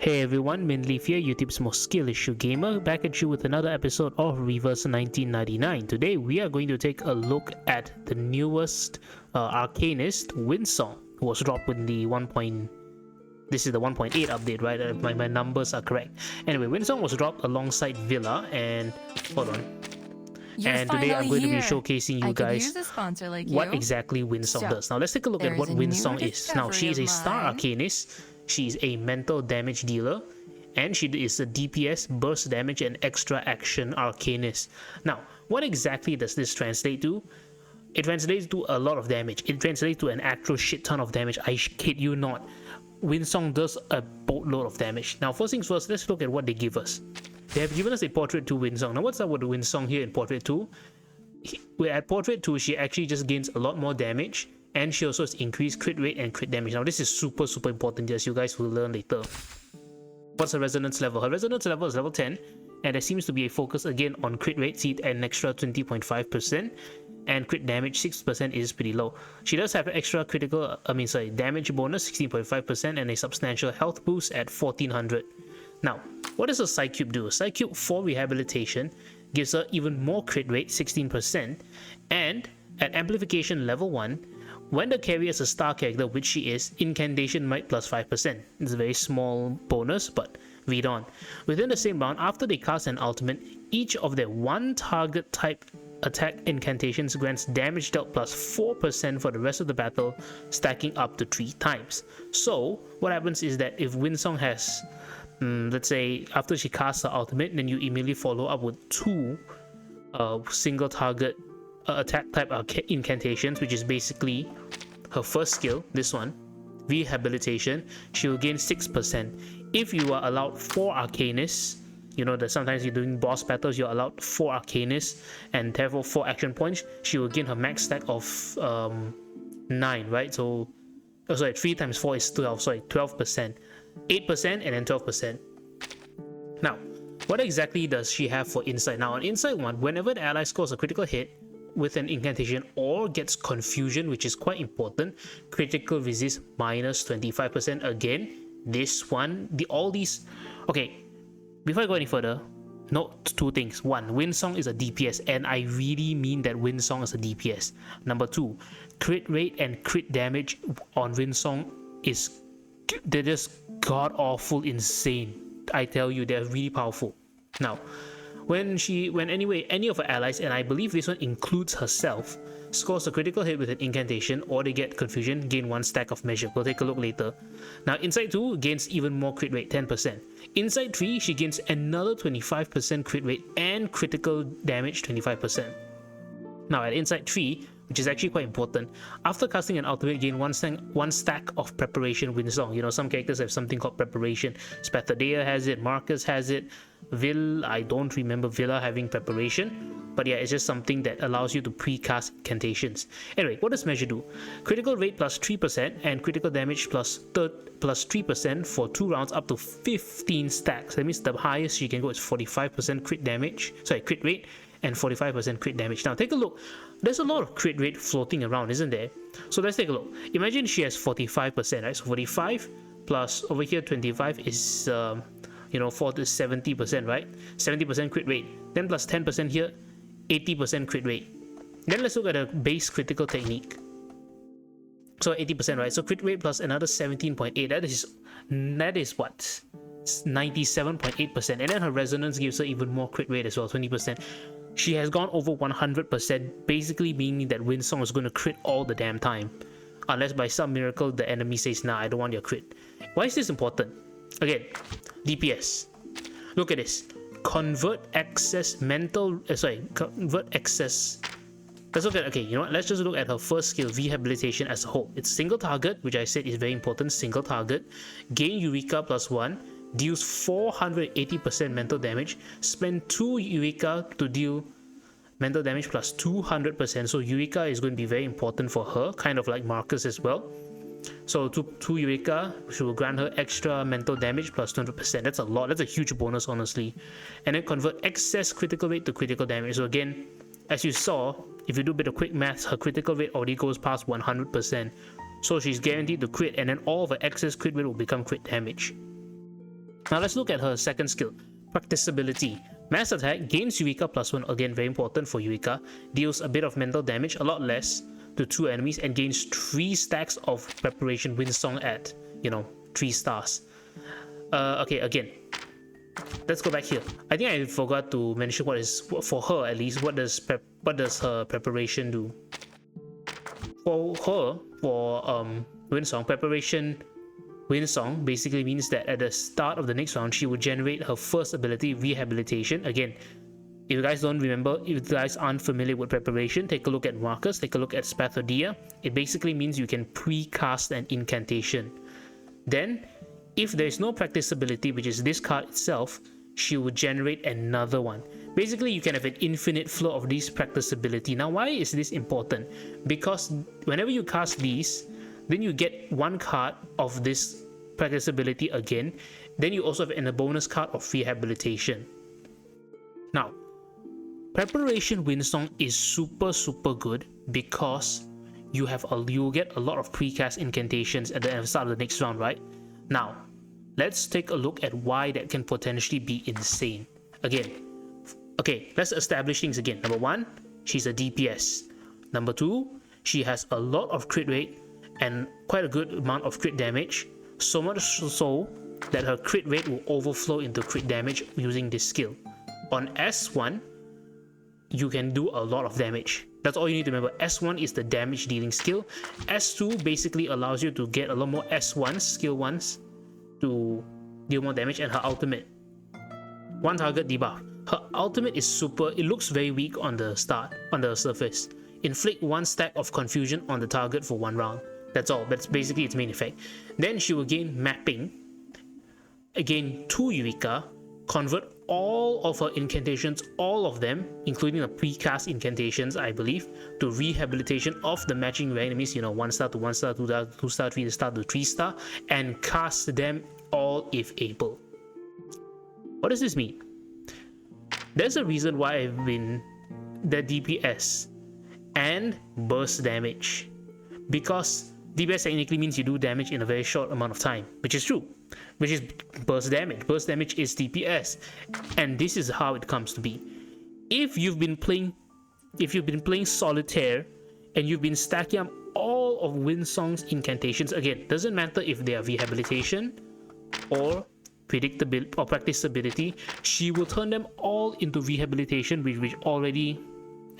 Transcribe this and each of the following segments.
Hey everyone, Minleaf here, YouTube's most skill issue gamer, back at you with another episode of Reverse 1999. Today we are going to take a look at the newest Arcanist, Windsong, who was dropped in the This is the 1.8 update, right? If my numbers are correct. Anyway, Windsong was dropped alongside Villa and... Hold on. And today I'm going to be showcasing you guys what exactly Windsong does. Now let's take a look at what Windsong is. Now she is a star Arcanist. She's a mental damage dealer, and she is a DPS, burst damage, and extra action Arcanist. Now, what exactly does this translate to? It translates to a lot of damage. It translates to an actual shit ton of damage. I kid you not. Windsong does a boatload of damage. Now, first things first, let's look at what they give us. They have given us a Portrait 2 Windsong. Now, what's up with the Windsong here in Portrait 2? At Portrait 2, she actually just gains a lot more damage, and she also has increased crit rate and crit damage. Now this is super important, as you guys will learn later. What's her resonance level? Her resonance level is level 10, and there seems to be a focus again on crit rate, see an extra 20.5%, and crit damage 6% is pretty low. She does have an extra damage bonus 16.5% and a substantial health boost at 1400. Now, what does a Psy Cube do? Psy Cube for rehabilitation gives her even more crit rate, 16%, and at amplification level 1, when the carrier is a star character, which she is, incantation might plus 5%. It's a very small bonus, but read on. Within the same round, after they cast an ultimate, each of their one target type attack incantations grants damage dealt plus 4% for the rest of the battle, stacking up to 3 times. So, what happens is that if Windsong has, let's say, after she casts her ultimate, then you immediately follow up with 2 single target attack type incantations, which is basically her first skill, this one, rehabilitation. She will gain 6%. If you are allowed 4 Arcanists, you know that sometimes you're doing boss battles, you're allowed 4 Arcanists and therefore 4 action points, she will gain her max stack of 9, right? So, 3 times 4 is 12, 12%, 8% and then 12%. Now, what exactly does she have for Insight? Now on Insight 1, whenever the ally scores a critical hit with an incantation or gets confusion, which is quite important, critical resist minus 25%. Again, this one, all these. Okay, before I go any further, note 2 things. 1, Windsong is a DPS, and I really mean that Windsong is a DPS. Number 2, crit rate and crit damage on Windsong they're just god awful insane. I tell you, they're really powerful. Now, when any of her allies, and I believe this one includes herself, scores a critical hit with an incantation or they get confusion, gain 1 stack of measure. We'll take a look later. Now, Insight 2 gains even more crit rate, 10%. Insight 3, she gains another 25% crit rate and critical damage, 25%. Now, at Insight 3, which is actually quite important, after casting an ultimate, gain 1 stack of preparation Windsong. You know, some characters have something called preparation. Spethadea has it, Marcus has it, I don't remember Villa having preparation, but yeah, it's just something that allows you to pre-cast incantations. Anyway, what does measure do? Critical rate plus 3% and critical damage plus 3% for 2 rounds up to 15 stacks. That means the highest you can go is 45% crit rate and 45% crit damage. Now take a look. There's a lot of crit rate floating around, isn't there? So let's take a look. Imagine she has 45%, right? So 45 plus over here 25 is 70%, right? 70% crit rate. Then plus 10% here, 80% crit rate. Then let's look at a base critical technique. So 80%, right? So crit rate plus another 17.8. That is what? 97.8%. And then her resonance gives her even more crit rate as well, 20%. She has gone over 100%, basically meaning that Windsong is going to crit all the damn time. Unless by some miracle the enemy says, nah, I don't want your crit. Why is this important? Again, DPS. Look at this. Convert excess. Let's look at, let's just look at her first skill, rehabilitation as a whole. It's single target, which I said is very important, single target. Gain Eureka plus 1. Deals 480% mental damage. Spend 2 Eureka to deal mental damage plus 200%. So Eureka is going to be very important for her, kind of like Marcus as well. So 2 Eureka, she will grant her extra mental damage plus 200%. That's a lot. That's a huge bonus, honestly. And then convert excess critical rate to critical damage. So again, as you saw, if you do a bit of quick maths, her critical rate already goes past 100%. So she's guaranteed to crit, and then all of her excess crit rate will become crit damage. Now let's look at her second skill, practicability. Mass attack gains Eureka +1, again very important for Eureka, deals a bit of mental damage, a lot less to 2 enemies, and gains 3 stacks of preparation Windsong at, 3 stars. Okay, again, let's go back here. I think I forgot to mention what is, for her at least, what does her preparation do? For her, for Windsong, preparation Windsong basically means that at the start of the next round, she will generate her first ability, Rehabilitation. Again, if you guys don't remember, if you guys aren't familiar with preparation, take a look at Marcus, take a look at Spathodia. It basically means you can pre-cast an incantation. Then, if there is no practicability, which is this card itself, she will generate another one. Basically, you can have an infinite flow of these practicability. Now, why is this important? Because whenever you cast these, then you get one card of this practicability again. Then you also have a bonus card of Rehabilitation. Now, Preparation Windsong is super good because you get a lot of precast incantations at the start of the next round, right? Now, let's take a look at why that can potentially be insane. Again, okay, let's establish things again. Number 1, she's a DPS. Number 2, she has a lot of crit rate and quite a good amount of crit damage, so much so that her crit rate will overflow into crit damage using this skill. On S1, you can do a lot of damage. That's all you need to remember. S1 is the damage dealing skill. S2 basically allows you to get a lot more S1s, skill 1s, to deal more damage, and her ultimate, one target debuff. Her ultimate is super, it looks very weak on the surface. Inflict 1 stack of confusion on the target for 1 round. That's all. That's basically its main effect. Then she will gain mapping, again 2 Eureka, convert all of her incantations, all of them, including the precast incantations, I believe, to Rehabilitation of the matching enemies, 1 star to 1 star, 2 star, 3 star to 3 star, and cast them all if able. What does this mean? There's a reason why I've been the DPS and burst damage, because DPS technically means you do damage in a very short amount of time, which is true, which is burst damage. Burst damage is DPS, and this is how it comes to be. If you've been playing Solitaire and you've been stacking up all of Windsong's incantations, again, doesn't matter if they are Rehabilitation or predictability or practicability, she will turn them all into Rehabilitation, which already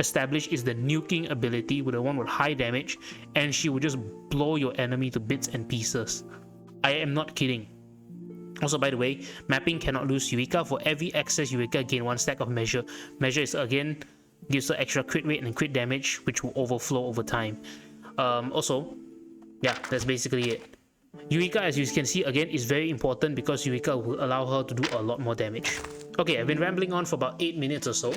established is the nuking ability, with the one with high damage, and she will just blow your enemy to bits and pieces. I am not kidding. Also, by the way, mapping cannot lose Eureka. For every excess Eureka, gain 1 stack of measure. Measure is again gives her extra crit rate and crit damage, which will overflow over time. Also, yeah, that's basically it. Eureka, as you can see, again, is very important because Eureka will allow her to do a lot more damage. Okay, I've been rambling on for about 8 minutes or so.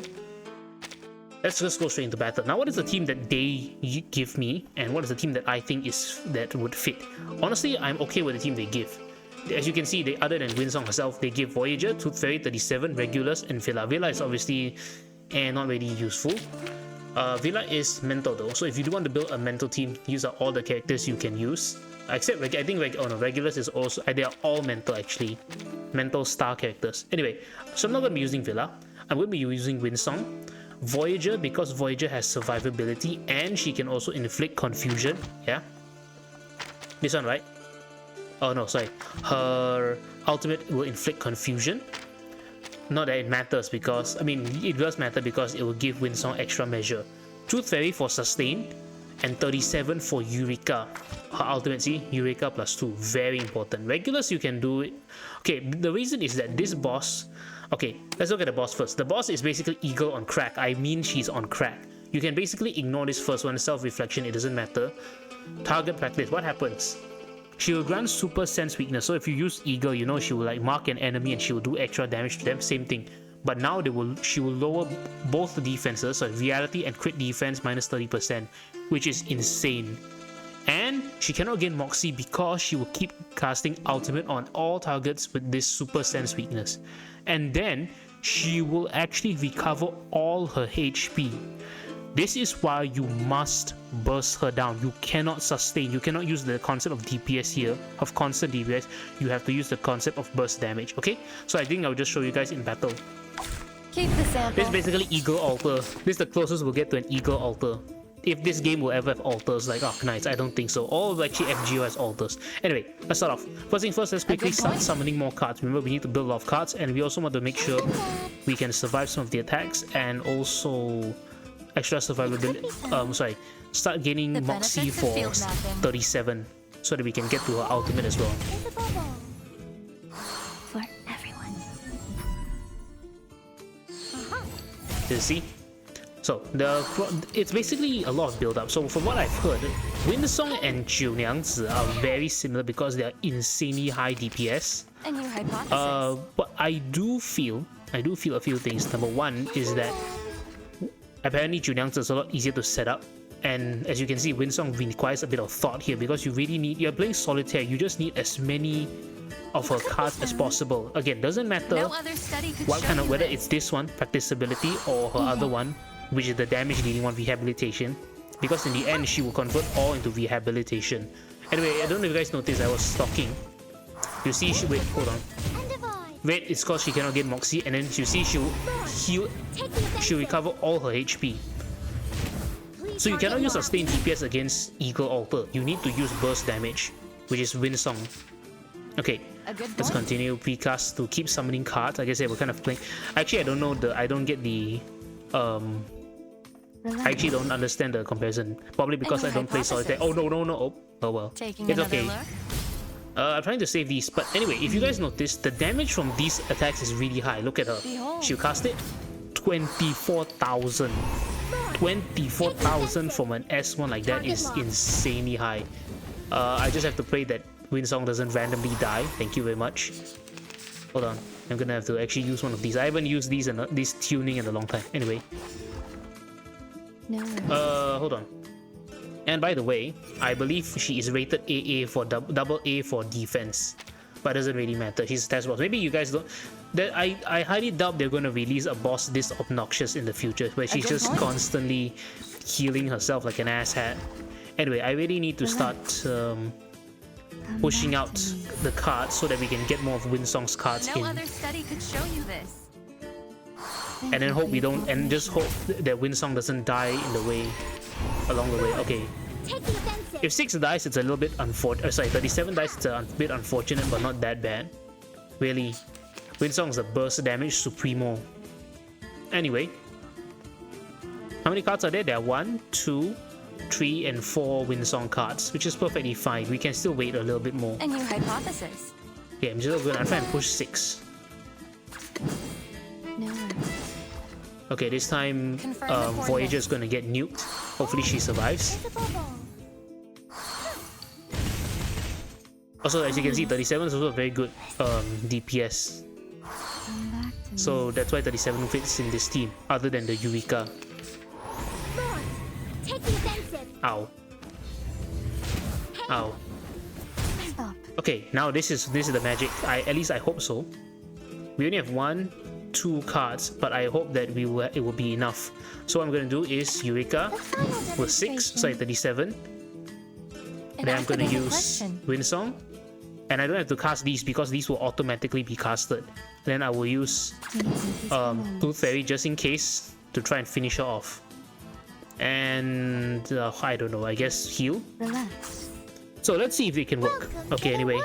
Let's just go straight into battle. Now, what is the team that they give me, and what is the team that I think that would fit? Honestly, I'm okay with the team they give. As you can see, other than Windsong herself, they give Voyager, Tooth Fairy, 37, Regulus, and Villa. Villa is obviously not really useful. Villa is mental though, so if you do want to build a mental team, these are all the characters you can use. Except, I think, Regulus is also, they are all mental actually. Mental star characters. Anyway, so I'm not going to be using Villa. I'm going to be using Windsong. Voyager, because Voyager has survivability and she can also inflict confusion. Yeah, this one, right? Oh no, sorry, her ultimate will inflict confusion. Not that it matters, because it does matter because it will give Windsong extra measure. Tooth Fairy for sustain, and 37 for Eureka. Her ultimate, see, Eureka +2, very important. Regulus, you can do it. Okay, the reason is that this boss, okay, let's look at the boss first. The boss is basically Eagle on crack. I mean, she's on crack. You can basically ignore this first one, self-reflection, it doesn't matter. Target practice, what happens? She will grant super sense weakness. So if you use Eagle, she will mark an enemy and she will do extra damage to them, same thing. But now she will lower both the defenses, so reality and crit defense minus 30%, which is insane. And she cannot gain Moxie because she will keep casting ultimate on all targets with this super sense weakness. And then she will actually recover all her HP. This is why you must burst her down. You cannot sustain. You cannot use the concept of DPS here, of constant DPS. You have to use the concept of burst damage, okay? So I think I'll just show you guys in battle. Keep the sample. This is basically Eagle Altar. This is the closest we'll get to an Eagle Altar. If this game will ever have altars like Arknights, I don't think so. Or actually FGO has altars. Anyway, let's start off. First thing first, let's quickly start summoning more cards. Remember, we need to build a lot of cards, and we also want to make sure we can survive some of the attacks, and also extra survivability. Start gaining Moxie for 37, so that we can get to her ultimate as well. For everyone. You see? So it's basically a lot of build up. So from what I've heard, Windsong and Jiunyangzi are very similar because they are insanely high DPS. And your hypothesis. But I do feel a few things. Number one is that apparently Jiunyangzi is a lot easier to set up. And as you can see, Windsong requires a bit of thought here because you're playing solitaire. You just need as many of her cards as possible. Again, doesn't matter whether it's this one, practicability, or her other one, which is the damage dealing one, rehabilitation, because in the end she will convert all into rehabilitation. Anyway, I don't know if you guys noticed, I was talking. You see, wait, hold on. Wait, it's because she cannot get Moxie, and then you see she'll recover all her HP. So you cannot use sustained DPS against Eagle Altar. You need to use burst damage, which is Windsong. Okay, let's continue precast to keep summoning cards. Like I said, we're kind of playing. Actually, I don't get the I actually don't understand the comparison. Probably because I don't play solitaire. Oh no. Oh well. It's okay. I'm trying to save these, but anyway, if you guys notice, the damage from these attacks is really high. Look at her. She'll cast it 24,000. 24,000 from an S1 like that is insanely high. I just have to pray that Windsong doesn't randomly die. Thank you very much. Hold on, I'm gonna have to actually use one of these. I haven't used these and this tuning in a long time. Anyway. Hold on. And by the way, I believe she is rated AA for double A for defense, but it doesn't really matter. She's a test boss. Maybe you guys don't. I highly doubt they're going to release a boss this obnoxious in the future, where she's just constantly healing herself like an asshat. Anyway, I really need to start pushing out the cards so that we can get more of Windsong's cards in. Other study could show you this. And then hope we don't, and just hope that Windsong doesn't die in the way, along the way. Okay. If 6 dies, it's a little bit unfortunate. Sorry, 37 dies, it's a bit unfortunate, but not that bad. Really, Windsong's a burst damage supremo. Anyway, how many cards are there? There are 1, 2, 3, and 4 Windsong cards, which is perfectly fine. We can still wait a little bit more. And your hypothesis. Okay, I'm just gonna try and push 6. Okay, this time Voyager is gonna get nuked. Hopefully she survives. Also, as you can see, 37 is also a very good DPS. So that's why 37 fits in this team, other than the Eureka. Ow. Ow. Okay, now this is the magic. At least I hope so. We only have 1, 2 cards, but I hope that it will be enough. So what I'm gonna do is Eureka with 6, sorry, 37. And then I'm gonna use Windsong. And I don't have to cast these because these will automatically be casted. Then I will use Tooth Fairy just in case to try and finish her off. And I don't know, I guess heal. So let's see if it can work. Okay, anyway,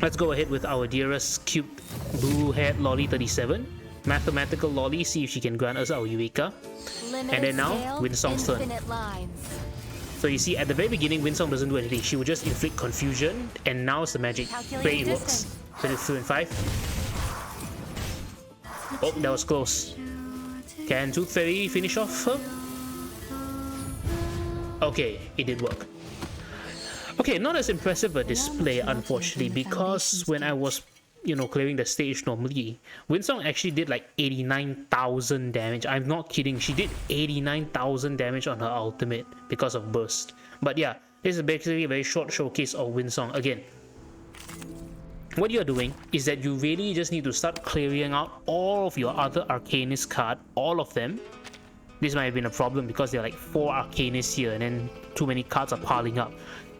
let's go ahead with our dearest cute blue-haired lolly 37. Mathematical lolly, see if she can grant us our Eureka. And then now, Windsong's turn. So you see, at the very beginning, Windsong doesn't do anything. She will just inflict confusion, and now it's the magic. Pray it works. 22 and 5. Oh, that was close. Can Tooth Fairy finish off her? Okay, it did work. Okay, not as impressive a display, unfortunately, because when I was, clearing the stage normally, Windsong actually did like 89,000 damage. I'm not kidding, she did 89,000 damage on her ultimate because of burst. But yeah, this is basically a very short showcase of Windsong. Again, what you're doing is that you really just need to start clearing out all of your other Arcanist card, all of them. this might have been a problem because there are like 4 Arcanists here and then too many cards are piling up.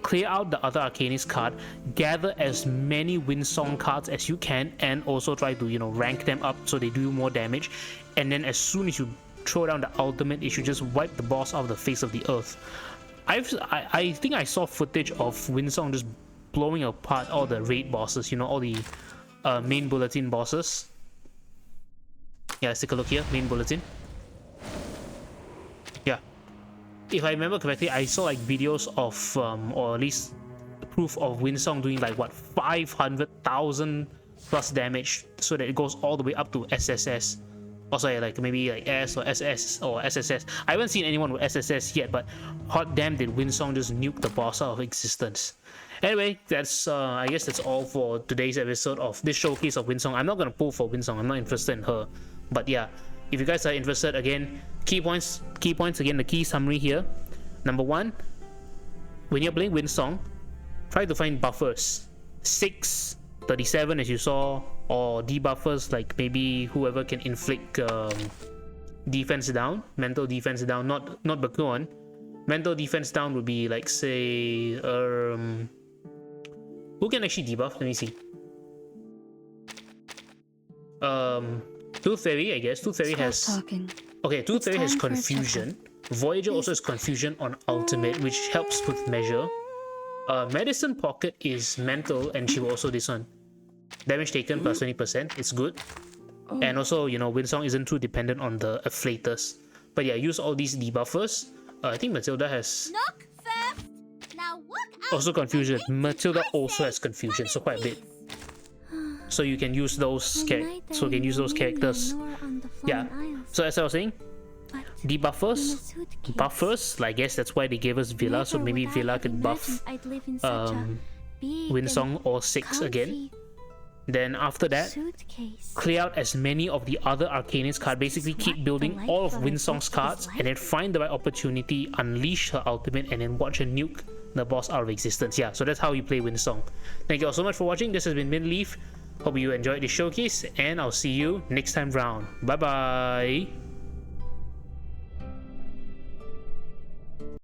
Clear out the other Arcanist card, gather as many Windsong cards as you can, and also try to, you know, rank them up so they do more damage. And then as soon as you throw down the ultimate, it should just wipe the boss off the face of the earth. I think I saw footage of Windsong just blowing apart all the raid bosses, you know, all the main bulletin bosses. Yeah, let's take a look here, main bulletin. Yeah. If I remember correctly, I saw like videos of, or at least proof of Windsong doing like what, 500,000 plus damage, so that it goes all the way up to SSS. Or sorry, like maybe like S or SS or SSS. I haven't seen anyone with SSS yet, but hot damn did Windsong just nuke the boss out of existence. Anyway, that's I guess that's all for today's episode of this showcase of Windsong. I'm not gonna pull for Windsong, I'm not interested in her. But yeah, if you guys are interested, again, key points again, the key summary here. Number 1, when you're playing Windsong, try to find buffers. 6, 37 as you saw, or debuffers like maybe whoever can inflict defense down, mental defense down, not Bakun. Mental defense down would be like, say, who can actually debuff? Let me see. Tooth Fairy, I guess. Tooth Fairy has... Okay, Tooth Fairy has confusion. Voyager also has confusion on ultimate, which helps with measure. Medicine Pocket is mental, and she will also this one. Damage taken plus 20%, it's good. And also, you know, Windsong isn't too dependent on the afflators. But yeah, use all these debuffers. I think Matilda has also confusion. Matilda also has confusion, so quite a bit. So you can use those characters. Yeah. So as I was saying, debuffers, buffers. I guess that's why they gave us Villa. So maybe Villa could buff Windsong or 6 again. Then after that, clear out as many of the other Arcanist cards. Basically keep building all of Windsong's cards and then find the right opportunity, unleash her ultimate, and then watch her nuke the boss out of existence. Yeah, so that's how you play Windsong. Thank you all so much for watching. This has been Minleaf. Hope you enjoyed this showcase, and I'll see you next time round. Bye bye.